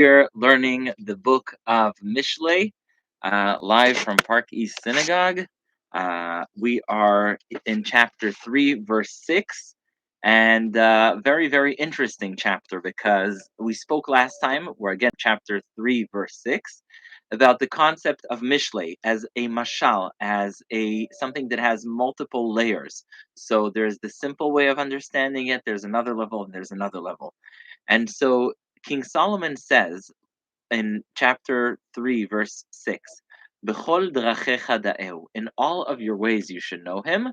We're learning the book of Mishlei, live from Park East Synagogue. We are in chapter 3, verse 6, and very, very interesting chapter because we spoke last time, we're again chapter 3, verse 6, about the concept of Mishlei as a mashal, as a something that has multiple layers. So there's the simple way of understanding it, there's another level, and there's another level. And so King Solomon says in chapter 3, verse 6, "B'chol drachecha da'eu," in all of your ways you should know him,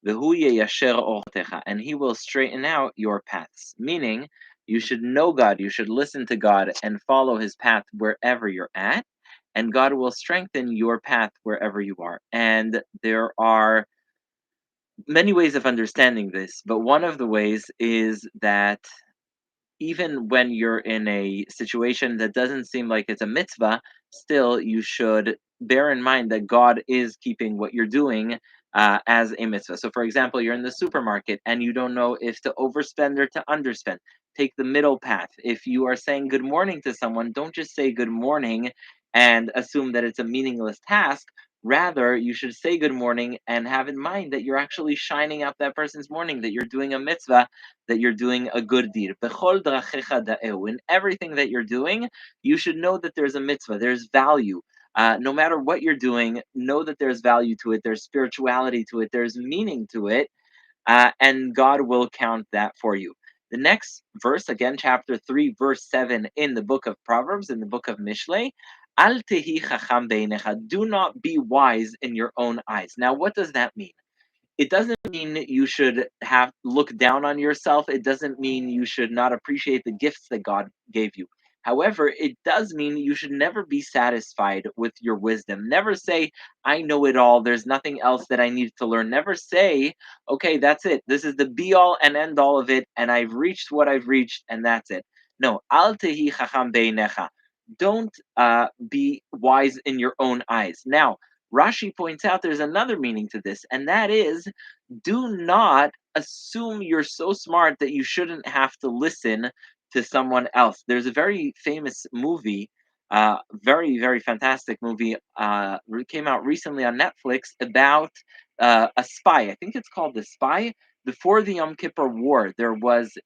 "V'hu yeyasher ortecha," and he will straighten out your paths. Meaning, you should know God, you should listen to God and follow his path wherever you're at, and God will strengthen your path wherever you are. And there are many ways of understanding this, but one of the ways is that even when you're in a situation that doesn't seem like it's a mitzvah, still you should bear in mind that God is keeping what you're doing as a mitzvah. So, for example, you're in the supermarket and you don't know if to overspend or to underspend. Take the middle path. If you are saying good morning to someone, don't just say good morning and assume that it's a meaningless task. Rather, you should say good morning and have in mind that you're actually shining up that person's morning, that you're doing a mitzvah, that you're doing a good deed. Bechol drachecha da'eu. In everything that you're doing, you should know that there's a mitzvah, there's value. No matter what you're doing, know that there's value to it, there's spirituality to it, there's meaning to it, and God will count that for you. The next verse, again, chapter 3, verse 7 in the book of Proverbs, in the book of Mishlei, Al tehi chacham beinecha, do not be wise in your own eyes. Now, what does that mean? It doesn't mean you should have look down on yourself. It doesn't mean you should not appreciate the gifts that God gave you. However, it does mean you should never be satisfied with your wisdom. Never say, I know it all. There's nothing else that I need to learn. Never say, okay, that's it. This is the be all and end all of it. And I've reached what I've reached, and that's it. No, al tehi chacham beinecha. Don't be wise in your own eyes. Now, Rashi points out there's another meaning to this, and that is do not assume you're so smart that you shouldn't have to listen to someone else. There's a very famous movie, very, very fantastic movie, came out recently on Netflix about a spy. I think it's called The Spy. Before the Yom Kippur War, there was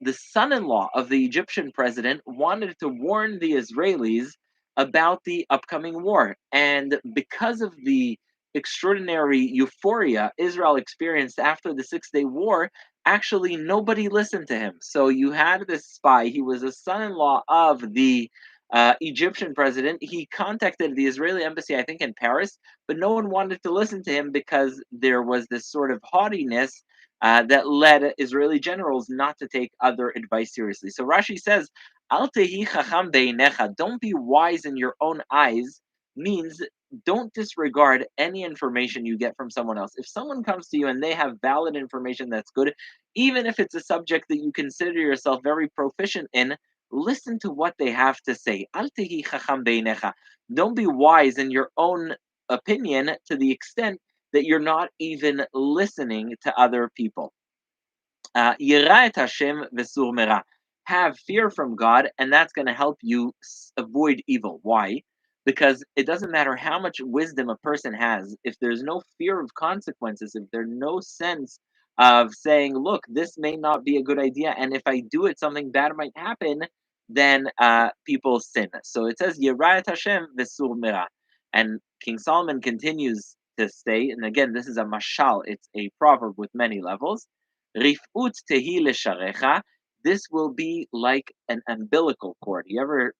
the son-in-law of the Egyptian president wanted to warn the Israelis about the upcoming war. And because of the extraordinary euphoria Israel experienced after the Six-Day War, actually nobody listened to him. So you had this spy. He was a son-in-law of the Egyptian president. He contacted the Israeli embassy, I think, in Paris, but no one wanted to listen to him because there was this sort of haughtiness that led Israeli generals not to take other advice seriously. So Rashi says, Al tehi chacham beinecha, don't be wise in your own eyes, means don't disregard any information you get from someone else. If someone comes to you and they have valid information that's good, even if it's a subject that you consider yourself very proficient in, listen to what they have to say. Al tehi chacham beinecha. Don't be wise in your own opinion to the extent that you're not even listening to other people. Yira et Hashem v'sur mera. Have fear from God, and that's going to help you avoid evil. Why? Because it doesn't matter how much wisdom a person has, if there's no fear of consequences, if there's no sense of saying, look, this may not be a good idea, and if I do it, something bad might happen, then people sin. So it says, Yira et Hashem v'sur mera. And King Solomon continues to say, and again, this is a mashal, it's a proverb with many levels. Rifut tehi lesharecha. This will be like an umbilical cord. You ever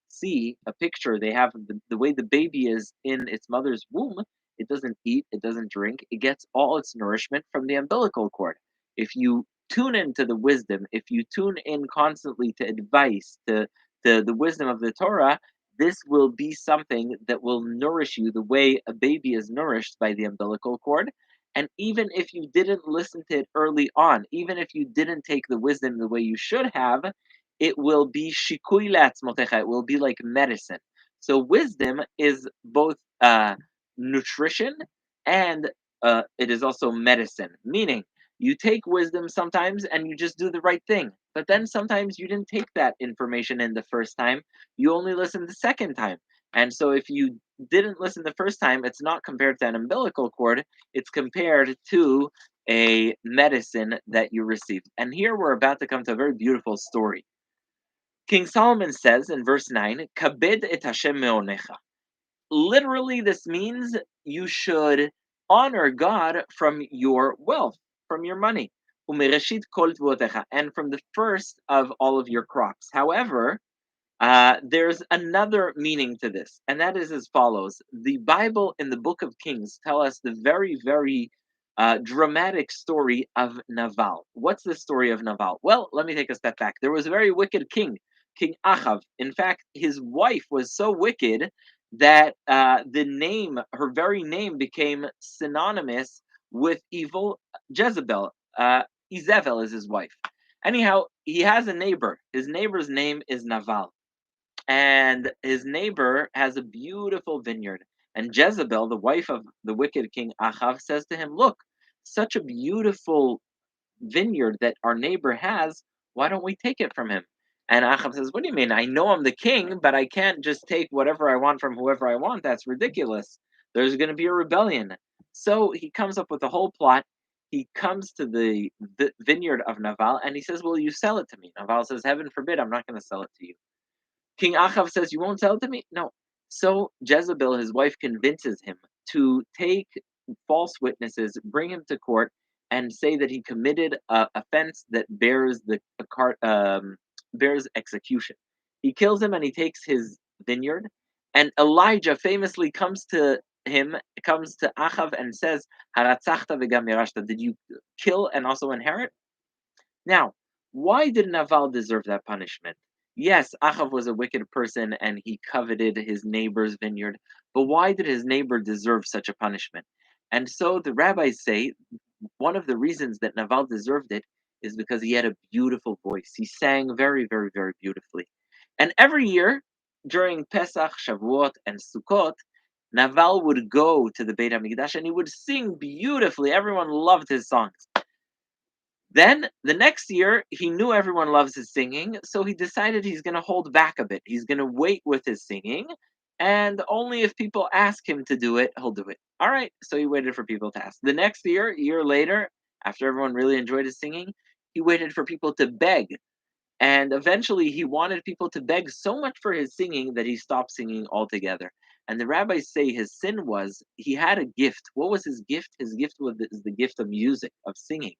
see a picture? They have the way the baby is in its mother's womb. It doesn't eat. It doesn't drink. It gets all its nourishment from the umbilical cord. If you tune into the wisdom, if you tune in constantly to advice, to the wisdom of the Torah, this will be something that will nourish you the way a baby is nourished by the umbilical cord. And even if you didn't listen to it early on, even if you didn't take the wisdom the way you should have, it will be shikui latzmotecha. It will be like medicine. So wisdom is both nutrition and it is also medicine. Meaning, you take wisdom sometimes and you just do the right thing. But then sometimes you didn't take that information in the first time, you only listened the second time. And so if you didn't listen the first time, it's not compared to an umbilical cord, it's compared to a medicine that you received. And here we're about to come to a very beautiful story. King Solomon says in verse 9, Kabed et Hashem meonecha. Literally, this means you should honor God from your wealth, from your money. Umereshit kol tvuotecha, and from the first of all of your crops. However, there's another meaning to this, and that is as follows. The Bible in the book of Kings tell us the very, very dramatic story of Naval. What's the story of Naval? Well, let me take a step back. There was a very wicked king, King Achav. In fact, his wife was so wicked that her very name became synonymous with evil. Jezebel. Izebel is his wife. Anyhow, he has a neighbor. His neighbor's name is Naval, and his neighbor has a beautiful vineyard. And Jezebel, the wife of the wicked king Achav, says to him, "Look, such a beautiful vineyard that our neighbor has. Why don't we take it from him?" And Achav says, "What do you mean? I know I'm the king, but I can't just take whatever I want from whoever I want. That's ridiculous. There's going to be a rebellion." So he comes up with a whole plot. He comes to the vineyard of Naval and he says, "Will you sell it to me?" Naval says, "Heaven forbid, I'm not going to sell it to you." King Achav says, "You won't sell it to me?" No. So Jezebel, his wife, convinces him to take false witnesses, bring him to court, and say that he committed a offense that bears execution. He kills him and he takes his vineyard. And Elijah famously comes to Achav and says, "Haratzachta v'gam yarashta." Did you kill and also inherit? Now, why did Naval deserve that punishment? Yes, Achav was a wicked person and he coveted his neighbor's vineyard, but why did his neighbor deserve such a punishment? And so the rabbis say one of the reasons that Naval deserved it is because he had a beautiful voice. He sang very, very, very beautifully. And every year during Pesach, Shavuot, and Sukkot, Naval would go to the Beit HaMikdash and he would sing beautifully. Everyone loved his songs. Then the next year, he knew everyone loves his singing, so he decided he's going to hold back a bit. He's going to wait with his singing, and only if people ask him to do it, he'll do it. All right, so he waited for people to ask. The next year, a year later, after everyone really enjoyed his singing, he waited for people to beg. And eventually, he wanted people to beg so much for his singing that he stopped singing altogether. And the rabbis say his sin was he had a gift. What was his gift? His gift was the gift of music, of singing.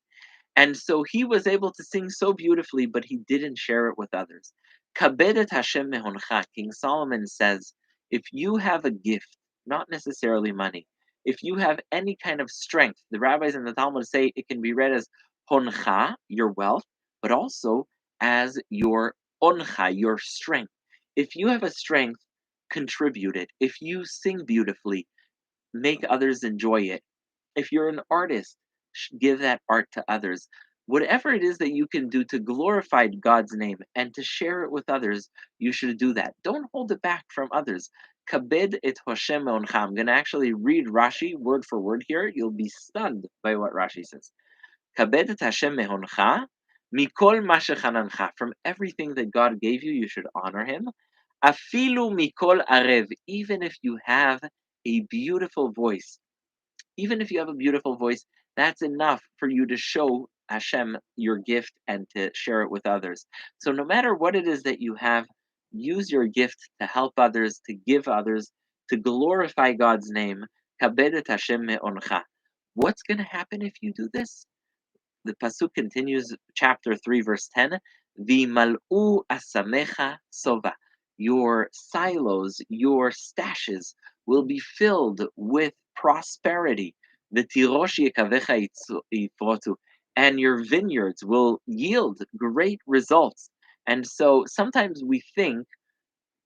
And so he was able to sing so beautifully, but he didn't share it with others. Kabedet Hashem mehoncha. King Solomon says, if you have a gift, not necessarily money, if you have any kind of strength, the rabbis in the Talmud say it can be read as honcha, your wealth, but also as your oncha, your strength. If you have a strength, contribute it. If you sing beautifully, make others enjoy it. If you're an artist, give that art to others. Whatever it is that you can do to glorify God's name and to share it with others, you should do that. Don't hold it back from others. Kabed et Hashem meoncha. I'm going to actually read Rashi word for word here. You'll be stunned by what Rashi says. Kabed et Hashem mehoncha, mikol ma shechanancha. From everything that God gave you, you should honor Him. Afilu mikol arev. Even if you have a beautiful voice, even if you have a beautiful voice, that's enough for you to show Hashem your gift and to share it with others. So no matter what it is that you have, use your gift to help others, to give others, to glorify God's name. Kabedet Hashem me'oncha. What's going to happen if you do this? The pasuk continues, chapter 3, verse 10. V'mal'u asamecha sova. Your silos, your stashes will be filled with prosperity. V'tirosh yekavecha yifrotu. And your vineyards will yield great results. And so sometimes we think,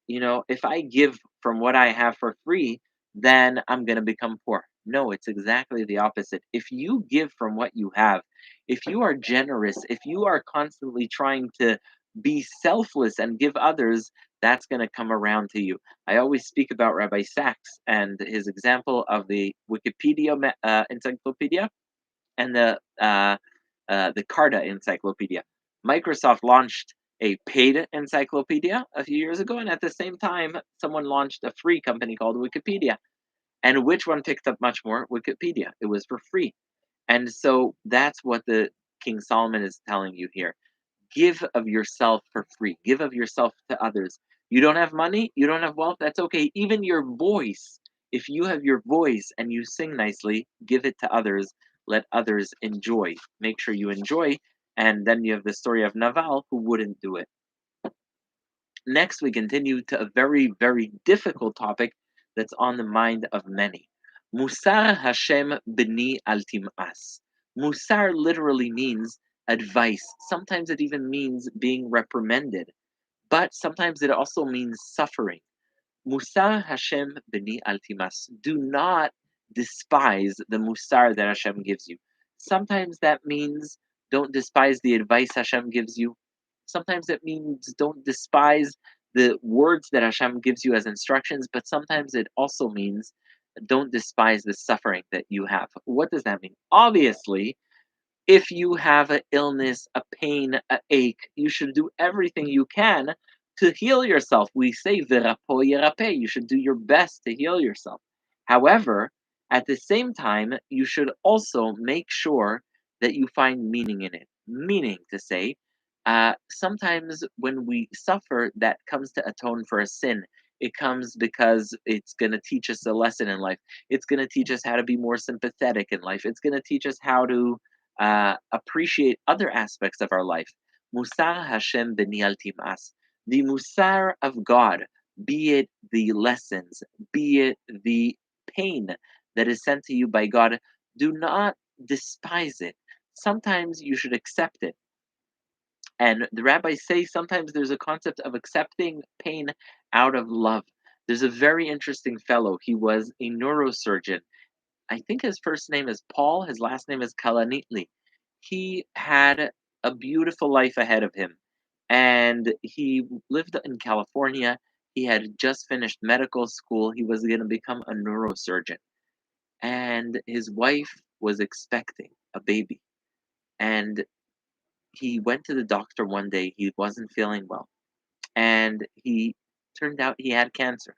if I give from what I have for free, then I'm going to become poor. No, it's exactly the opposite. If you give from what you have, if you are generous, if you are constantly trying to be selfless and give others, that's going to come around to you. I always speak about Rabbi Sachs and his example of the Wikipedia encyclopedia and the Carta encyclopedia. Microsoft launched a paid encyclopedia a few years ago, and at the same time, someone launched a free company called Wikipedia. And which one picked up much more? Wikipedia. It was for free. And so that's what the King Solomon is telling you here. Give of yourself for free. Give of yourself to others. You don't have money, you don't have wealth, that's okay. Even your voice, if you have your voice and you sing nicely, give it to others. Let others enjoy. Make sure you enjoy. And then you have the story of Naval who wouldn't do it. Next, we continue to a very, very difficult topic that's on the mind of many. Musar Hashem b'ni al tim'as. Musar literally means advice. Sometimes it even means being reprimanded, but sometimes it also means suffering. Musar Hashem b'ni al timas. Do not despise the musar that Hashem gives you. Sometimes that means don't despise the advice Hashem gives you. Sometimes it means don't despise the words that Hashem gives you as instructions, but sometimes it also means don't despise the suffering that you have. What does that mean? Obviously, if you have an illness, a pain, a ache, you should do everything you can to heal yourself. We say v'rapo yerape. You should do your best to heal yourself. However, at the same time, you should also make sure that you find meaning in it. Meaning to say, sometimes when we suffer, that comes to atone for a sin. It comes because it's going to teach us a lesson in life. It's going to teach us how to be more sympathetic in life. It's going to teach us how to appreciate other aspects of our life. Musar Hashem b'ni al tim'as. The musar of God, be it the lessons, be it the pain that is sent to you by God, do not despise it. Sometimes you should accept it. And the rabbis say sometimes there's a concept of accepting pain out of love. There's a very interesting fellow. He was a neurosurgeon. I think his first name is Paul, his last name is Kalanitli. He had a beautiful life ahead of him, and he lived in California. He had just finished medical school. He was going to become a neurosurgeon, and his wife was expecting a baby. And he went to the doctor one day. He wasn't feeling well, and he turned out he had cancer.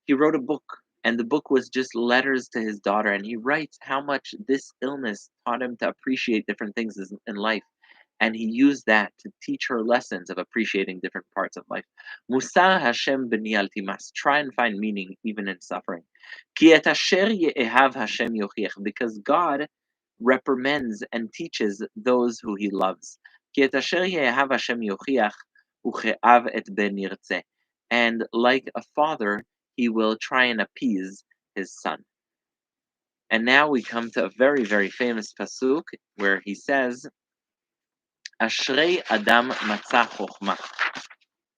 He wrote a book, and the book was just letters to his daughter, and he writes how much this illness taught him to appreciate different things in life, and he used that to teach her lessons of appreciating different parts of life. Musar Hashem b'ni al timas. Try and find meaning even in suffering. Ki et asher ye'ehav Hashem yochiach. Because God reprimands and teaches those who He loves. Ki et asher ye'ehav Hashem yochiach uche'av et ben yirtzeh. And like a father, He will try and appease his son. And now we come to a very, very famous pasuk where he says, Ashrei Adam matzah chokhmah.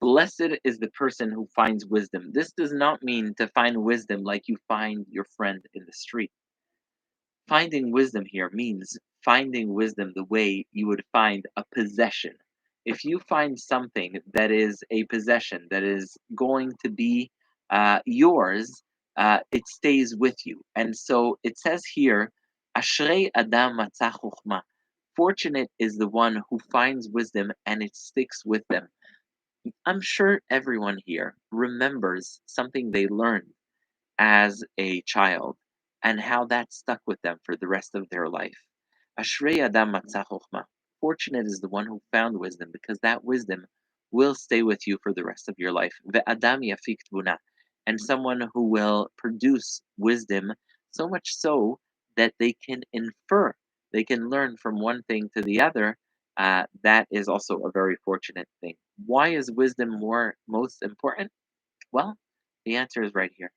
Blessed is the person who finds wisdom. This does not mean to find wisdom like you find your friend in the street. Finding wisdom here means finding wisdom the way you would find a possession. If you find something that is a possession that is going to be yours, it stays with you. And so it says here, Ashrei Adam matzah chokhmah. Fortunate is the one who finds wisdom and it sticks with them. I'm sure everyone here remembers something they learned as a child and how that stuck with them for the rest of their life. Ashrei Adam matzah chokhmah. Fortunate is the one who found wisdom because that wisdom will stay with you for the rest of your life. Ve'adam yafik tbuna. And someone who will produce wisdom so much so that they can infer, they can learn from one thing to the other. That is also a very fortunate thing. Why is wisdom most important? Well, the answer is right here.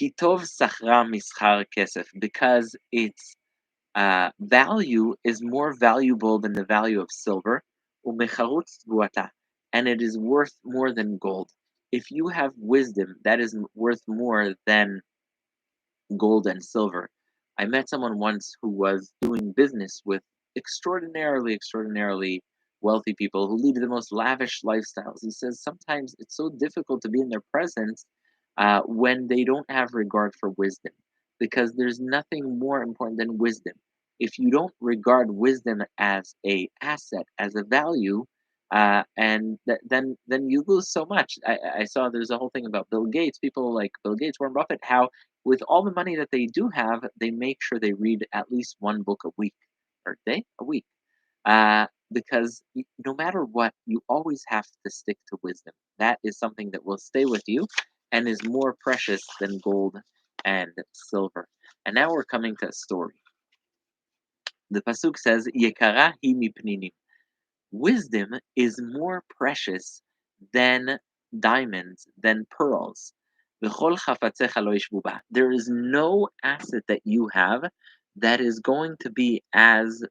Kitov sachra mischar kesef, because its value is more valuable than the value of silver, umecharutz tvuata, and it is worth more than gold. If you have wisdom, that is worth more than gold and silver. I met someone once who was doing business with extraordinarily, extraordinarily wealthy people who lead the most lavish lifestyles. He says sometimes it's so difficult to be in their presence when they don't have regard for wisdom, because there's nothing more important than wisdom. if you don't regard wisdom as a asset, as a value, then you lose so much. I saw there's a whole thing about Bill Gates. People like Bill Gates, Warren Buffett, how with all the money that they do have, they make sure they read at least one book a week or a day, a week, because no matter what, you always have to stick to wisdom. That is something that will stay with you and is more precious than gold and silver. And now we're coming to a story. The pasuk says, "Yekara hi mipninim." Wisdom is more precious than diamonds, than pearls. V'chol chafatzecha lo yishbu ba. There is no asset that you have that is going to be as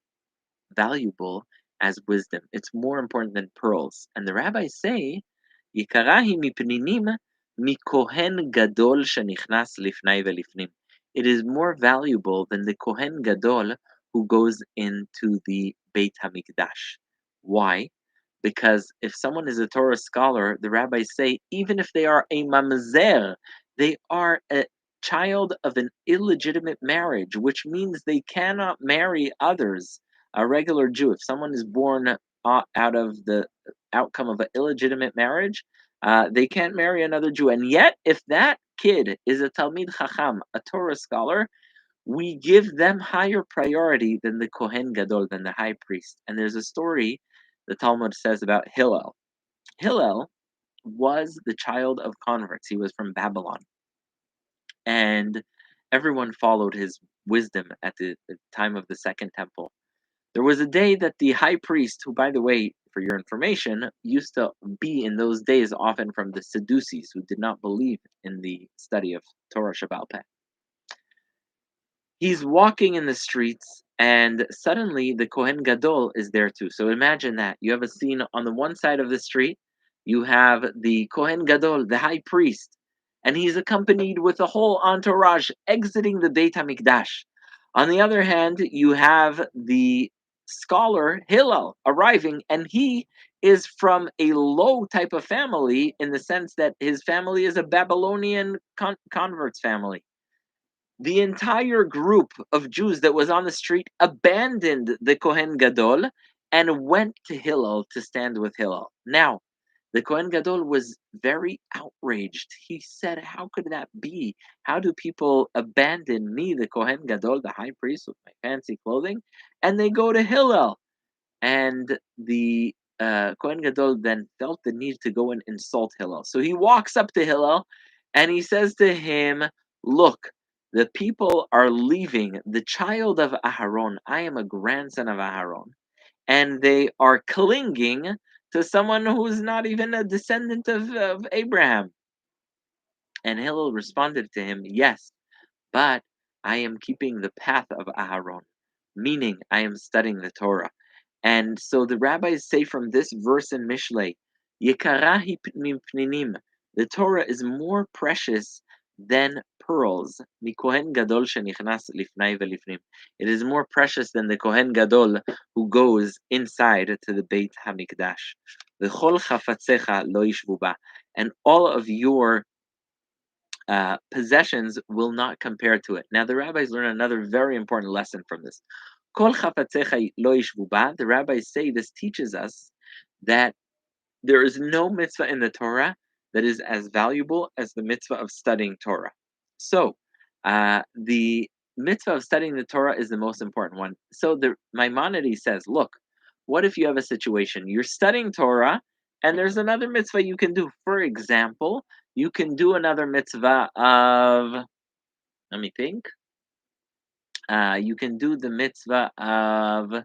valuable as wisdom. It's more important than pearls. And the rabbis say, Yikarahi mipninim mikohen gadol shenichnas lifnai velifnim. It is more valuable than the Kohen Gadol who goes into the Beit HaMikdash. Why? Because if someone is a Torah scholar, the rabbis say, even if they are a mamzer, they are a child of an illegitimate marriage, which means they cannot marry others. A regular Jew, if someone is born out of the outcome of an illegitimate marriage, they can't marry another Jew. And yet, if that kid is a Talmid Chacham, a Torah scholar, we give them higher priority than the Kohen Gadol, than the high priest. And there's a story the Talmud says about Hillel. Hillel was the child of converts. He was from Babylon. And everyone followed his wisdom at the time of the Second Temple. There was a day that the high priest, who, by the way, for your information, used to be in those days often from the Sadducees, who did not believe in the study of Torah Shebaal Peh. He's walking in the streets, and suddenly the Kohen Gadol is there too. So imagine that. You have a scene on the one side of the street, you have the Kohen Gadol, the high priest, and he's accompanied with a whole entourage exiting the Beit HaMikdash. On the other hand, you have the scholar Hillel arriving, and he is from a low type of family in the sense that his family is a Babylonian converts family. The entire group of Jews that was on the street abandoned the Kohen Gadol and went to Hillel to stand with Hillel. Now, the Kohen Gadol was very outraged. He said, "How could that be? How do people abandon me, the Kohen Gadol, the high priest with my fancy clothing, and they go to Hillel?" And the Kohen Gadol then felt the need to go and insult Hillel. So he walks up to Hillel and he says to him, "Look, the people are leaving the child of Aharon. I am a grandson of Aharon. And they are clinging to someone who's not even a descendant of Abraham." And Hillel responded to him, "Yes, but I am keeping the path of Aharon, meaning I am studying the Torah." And so the rabbis say from this verse in Mishlei, Yekara hi mipninim, the Torah is more precious than pearls. Mikohen Gadol shenichnas lifnai velifnim. It is more precious than the Kohen Gadol who goes inside to the Beit HaMikdash. V'chol chafatzecha lo yishvu ba. And all of your possessions will not compare to it. Now, the rabbis learn another very important lesson from this. Kol chafatzecha lo yishvu ba. The rabbis say this teaches us that there is no mitzvah in the Torah that is as valuable as the mitzvah of studying Torah. So, the mitzvah of studying the Torah is the most important one. So, the Maimonides says, look, what if you have a situation, you're studying Torah, and there's another mitzvah you can do. For example, you can do another mitzvah of, let me think, you can do the mitzvah of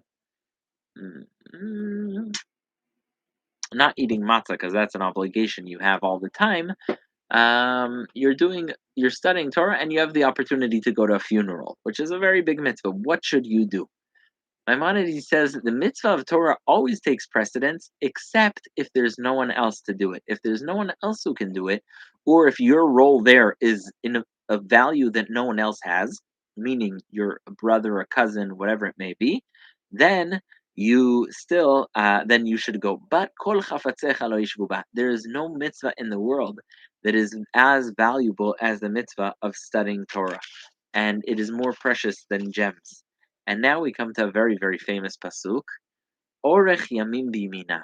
not eating matzah, because that's an obligation you have all the time. You're studying Torah, and you have the opportunity to go to a funeral, which is a very big mitzvah. What should you do? Maimonides says the mitzvah of Torah always takes precedence, except if there's no one else to do it. If there's no one else who can do it, or if your role there is in a value that no one else has, meaning you're a brother, a cousin, whatever it may be, then then you should go. But kol chafatzecha lo yishvu ba. There is no mitzvah in the world that is as valuable as the mitzvah of studying Torah, and it is more precious than gems. And now we come to a very, very famous pasuk. Orech yamim bimina,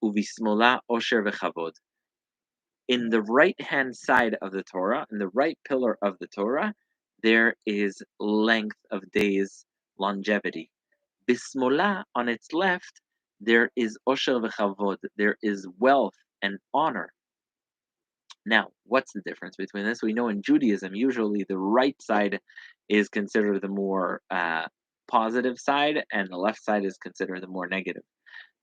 uvismola osher v'chavod. In the right hand side of the Torah, in the right pillar of the Torah, there is length of days, longevity. Bismola, on its left, there is osher v'chavod, there is wealth and honor. Now, what's the difference between this? We know in Judaism, usually the right side is considered the more positive side, and the left side is considered the more negative.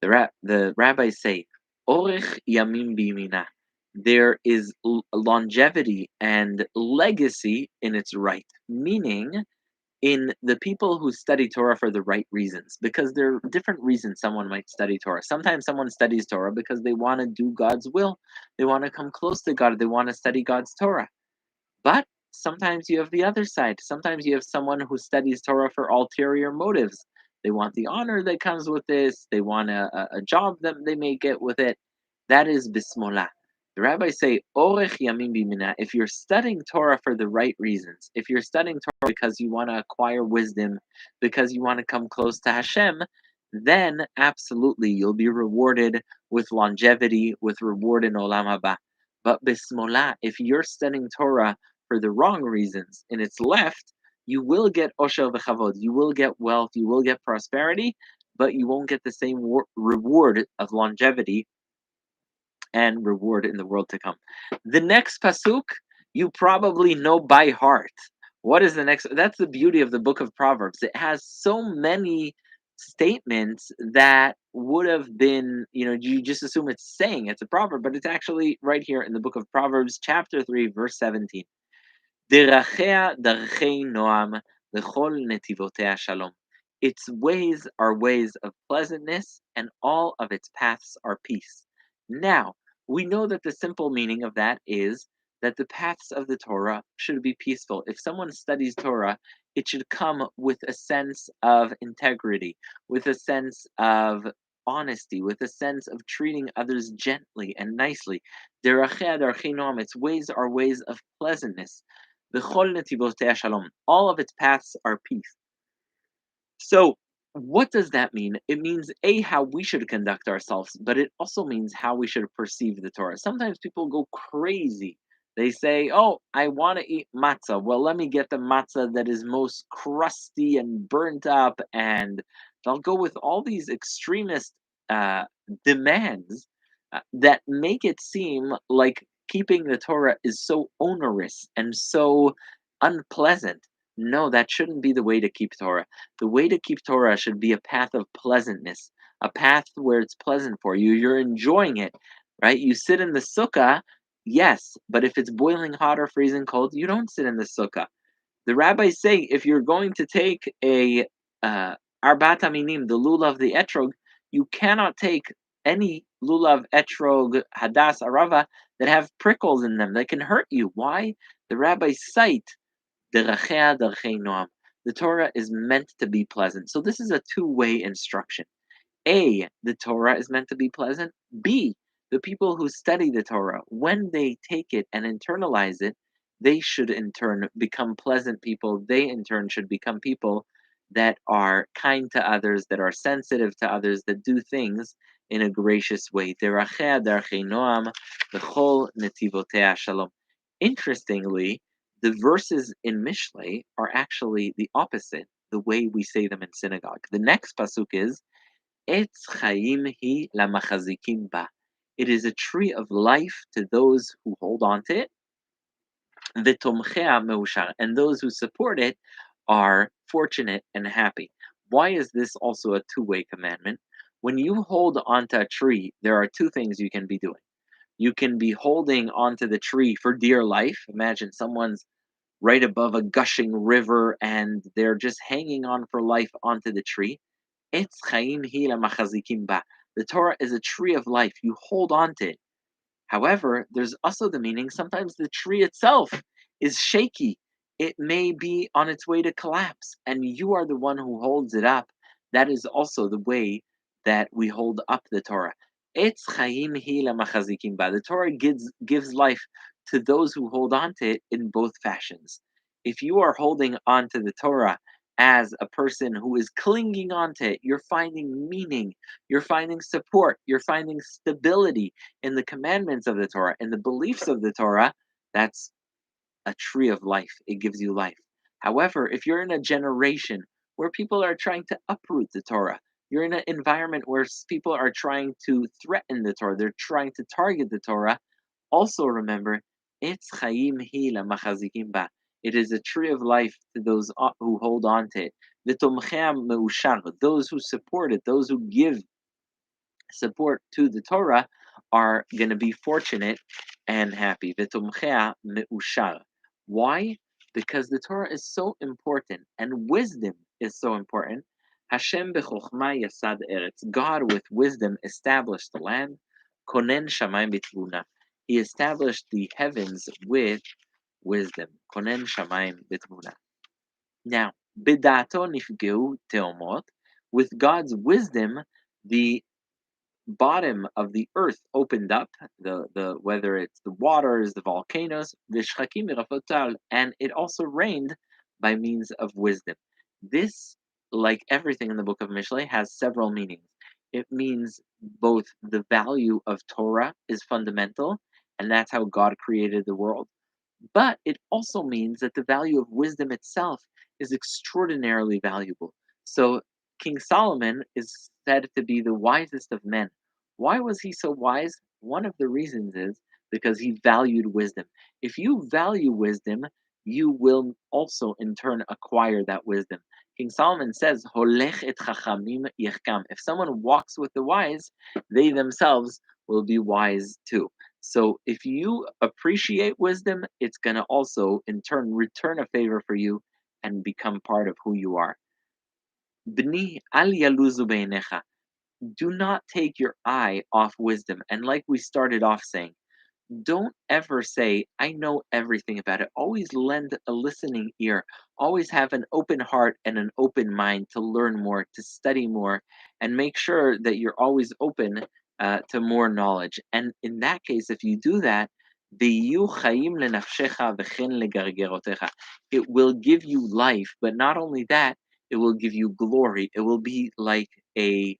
The rabbis say, Orech yamim bimina. There is longevity and legacy in its right, meaning in the people who study Torah for the right reasons, because there are different reasons someone might study Torah. Sometimes someone studies Torah because they want to do God's will, they want to come close to God, they want to study God's Torah. But sometimes you have the other side. Sometimes you have someone who studies Torah for ulterior motives. They want the honor that comes with this, they want a job that they may get with it. That is bismolah. The rabbis say, Orech yamim bimina. If you're studying Torah for the right reasons, if you're studying Torah because you want to acquire wisdom, because you want to come close to Hashem, then absolutely you'll be rewarded with longevity, with reward in Olam Haba. But bismolah, if you're studying Torah for the wrong reasons, in its left, you will get osher v'chavod, you will get wealth, you will get prosperity, but you won't get the same reward of longevity and reward in the world to come. The next pasuk you probably know by heart. What is the next? That's the beauty of the book of Proverbs. It has so many statements that would have been, you just assume it's saying it's a proverb, but it's actually right here in the book of Proverbs, chapter 3, verse 17. Derachea darchei noam, v'chol netivotea shalom. Its ways are ways of pleasantness, and all of its paths are peace. Now, we know that the simple meaning of that is that the paths of the Torah should be peaceful. If someone studies Torah, it should come with a sense of integrity, with a sense of honesty, with a sense of treating others gently and nicely. Derachea darchei noam, its ways are ways of pleasantness. V'chol netivotea shalom. All of its paths are peace. So, what does that mean? It means how we should conduct ourselves, but it also means how we should perceive the Torah. Sometimes people go crazy. They say, "Oh, I want to eat matzah. Well, let me get the matzah that is most crusty and burnt up," and they'll go with all these extremist uh, demands that make it seem like keeping the Torah is so onerous and so unpleasant. No, that shouldn't be the way to keep Torah. The way to keep Torah should be a path of pleasantness, a path where it's pleasant for you. You're enjoying it, right? You sit in the sukkah, yes, but if it's boiling hot or freezing cold, you don't sit in the sukkah. The rabbis say if you're going to take a arbat aminim, the lulav, the etrog, you cannot take any lulav, etrog, hadas, arava that have prickles in them that can hurt you. Why? The rabbis cite Derachea darchei noam. The Torah is meant to be pleasant. So this is a two-way instruction. A, the Torah is meant to be pleasant. B, the people who study the Torah, when they take it and internalize it, they should in turn become pleasant people. They in turn should become people that are kind to others, that are sensitive to others, that do things in a gracious way. Derachea darchei noam, v'chol netivotea shalom. Interestingly, the verses in Mishlei are actually the opposite, the way we say them in synagogue. The next pasuk is Etz chaim hi lamachazikim ba. It is a tree of life to those who hold on to it. V'tomchea meushar, and those who support it are fortunate and happy. Why is this also a two-way commandment? When you hold onto a tree, there are two things you can be doing. You can be holding onto the tree for dear life. Imagine someone's right above a gushing river and they're just hanging on for life onto the tree. Etz chaim hi lamachazikim ba. The Torah is a tree of life. You hold on to it. However, there's also the meaning sometimes the tree itself is shaky. It may be on its way to collapse, and you are the one who holds it up. That is also the way that we hold up the Torah. Etz chaim hi lamachazikim ba. The Torah gives life to those who hold on to it in both fashions. If you are holding on to the Torah as a person who is clinging onto it, you're finding meaning, you're finding support, you're finding stability in the commandments of the Torah, in the beliefs of the Torah. That's a tree of life. It gives you life. However, if you're in a generation where people are trying to uproot the Torah, you're in an environment where people are trying to threaten the Torah, they're trying to target the Torah. Also remember, it's chaim hi lamachazikim ba. It is a tree of life to those who hold on to it. V'tomchei meushar, those who support it, those who give support to the Torah are going to be fortunate and happy. V'tomchei meushar. Why? Because the Torah is so important and wisdom is so important. Hashem b'chokhmah yasad eretz. God with wisdom established the land. Konen shamayim b'tvuna. He established the heavens with wisdom. Konen shamayim b'tvuna. Now, b'dato nifgeu teomot. With God's wisdom, the bottom of the earth opened up, the whether it's the waters, the volcanoes, v'shchakim mirafotal, and it also rained by means of wisdom. This, like everything in the book of Mishlei, has several meanings. It means both the value of Torah is fundamental, and that's how God created the world. But it also means that the value of wisdom itself is extraordinarily valuable. So King Solomon is said to be the wisest of men. Why was he so wise? One of the reasons is because he valued wisdom. If you value wisdom, you will also in turn acquire that wisdom. King Solomon says, Holech et chachamim yechkam. If someone walks with the wise, they themselves will be wise too. So if you appreciate wisdom, it's going to also in turn return a favor for you and become part of who you are. Bni al yaluzu beinecha. Do not take your eye off wisdom. And like we started off saying, don't ever say, I know everything about it. Always lend a listening ear. Always have an open heart and an open mind to learn more, to study more, and make sure that you're always open to more knowledge. And in that case, if you do that, "Viyu chaim lenafshecha v'chen legargerotecha." It will give you life, but not only that, it will give you glory. It will be like a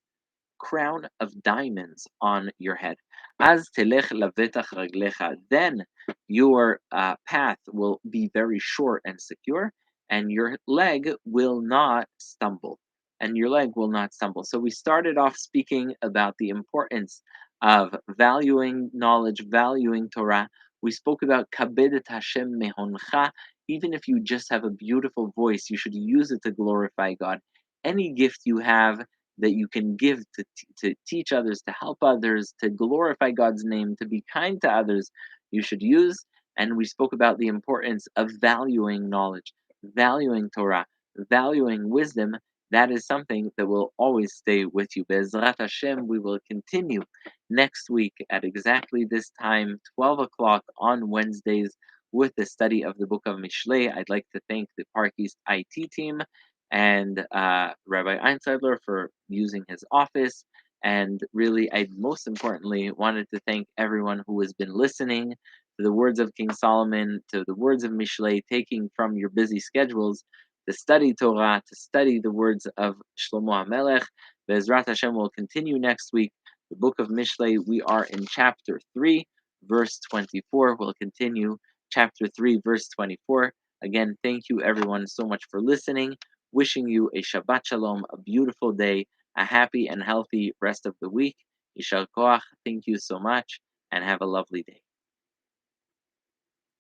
crown of diamonds on your head. As telech lavetach raglecha, then your path will be very short and secure, and your leg will not stumble. And your leg will not stumble. So we started off speaking about the importance of valuing knowledge, valuing Torah. We spoke about kabedet Hashem mehoncha. Even if you just have a beautiful voice, you should use it to glorify God. Any gift you have that you can give to teach others, to help others, to glorify God's name, to be kind to others, you should use. And we spoke about the importance of valuing knowledge, valuing Torah, valuing wisdom. That is something that will always stay with you. Be'ezrat Hashem, we will continue next week at exactly this time, 12 o'clock on Wednesdays, with the study of the book of Mishlei. I'd like to thank the Park East IT team and Rabbi Einsteidler for using his office. And really, I most importantly wanted to thank everyone who has been listening to the words of King Solomon, to the words of Mishlei, taking from your busy schedules to study Torah, to study the words of Shlomo HaMelech. Be'ezrat Hashem will continue next week. The book of Mishlei, we are in chapter 3, verse 24. We'll continue chapter 3, verse 24. Again, thank you everyone so much for listening. Wishing you a Shabbat Shalom, a beautiful day, a happy and healthy rest of the week. Yishar Koach, thank you so much, and have a lovely day.